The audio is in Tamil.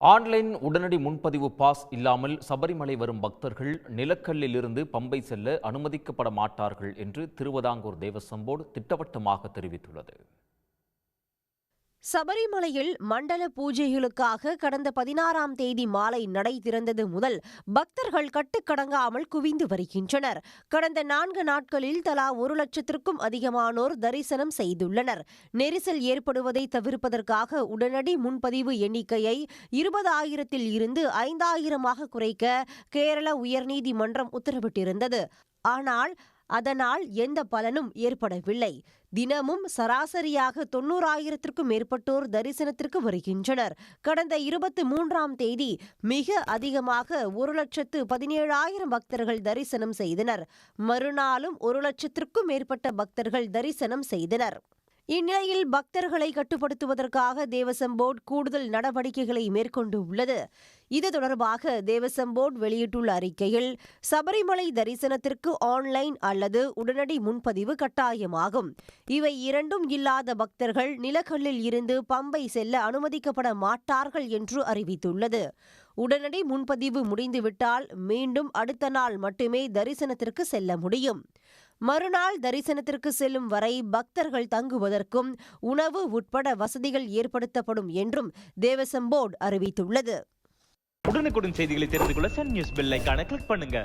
ஆன்லைன் உடனடி முன்பதிவு பாஸ் இல்லாமல் சபரிமலை வரும் பக்தர்கள் நிலக்கல்லிலிருந்து பம்பை செல்ல அனுமதிக்கப்பட மாட்டார்கள் என்று திருவிதாங்கூர் தேவசம் போர்டு திட்டவட்டமாக தெரிவித்துள்ளது. சபரிமலையில் மண்டல பூஜைகளுக்காக கடந்த 16ஆம் தேதி மாலை நடை திறந்தது முதல் பக்தர்கள் கட்டுக்கடங்காமல் குவிந்து வருகின்றனர். கடந்த 4 நாட்களில் தலா 1 லட்சத்திற்கும் அதிகமானோர் தரிசனம் செய்துள்ளனர். நெரிசல் ஏற்படுவதை தவிர்ப்பதற்காக உடனடி முன்பதிவு எண்ணிக்கையை 20,000-ல் இருந்து 5,000-ஆக குறைக்க கேரள உயர்நீதிமன்றம் உத்தரவிட்டிருந்தது. ஆனால் அதனால் எந்த பலனும் ஏற்படவில்லை. தினமும் சராசரியாக 90,000-க்கும் மேற்பட்டோர் தரிசனத்திற்கு வருகின்றனர். கடந்த 23ஆம் தேதி மிக அதிகமாக 1,17,000 பக்தர்கள் தரிசனம் செய்தனர். மறுநாளும் 1 லட்சத்திற்கும் மேற்பட்ட பக்தர்கள் தரிசனம் செய்தனர். இந்நிலையில் பக்தர்களை கட்டுப்படுத்துவதற்காக தேவசம் போர்டு கூடுதல் நடவடிக்கைகளை மேற்கொண்டு உள்ளது. இது தொடர்பாக தேவசம் போர்டு வெளியிட்டுள்ள அறிக்கையில், சபரிமலை தரிசனத்திற்கு ஆன்லைன் அல்லது உடனடி முன்பதிவு கட்டாயமாகும். இவை இரண்டும் இல்லாத பக்தர்கள் நிலக்கல்லில் இருந்து பம்பை செல்ல அனுமதிக்கப்பட மாட்டார்கள் என்று அறிவித்துள்ளது. உடனடி முன்பதிவு முடிந்துவிட்டால் மீண்டும் அடுத்த நாள் மட்டுமே தரிசனத்திற்கு செல்ல முடியும். மறுநாள் தரிசனத்திற்கு செல்லும் வரை பக்தர்கள் தங்குவதற்கும் உணவு உட்பட வசதிகள் ஏற்படுத்தப்படும் என்றும் தேவசம் போர்டு அறிவித்துள்ளது. உடனுக்குடன் செய்திகளை தெரிந்து கொள்ள சன் நியூஸ் பெல் ஐகானை கிளிக் பண்ணுங்க.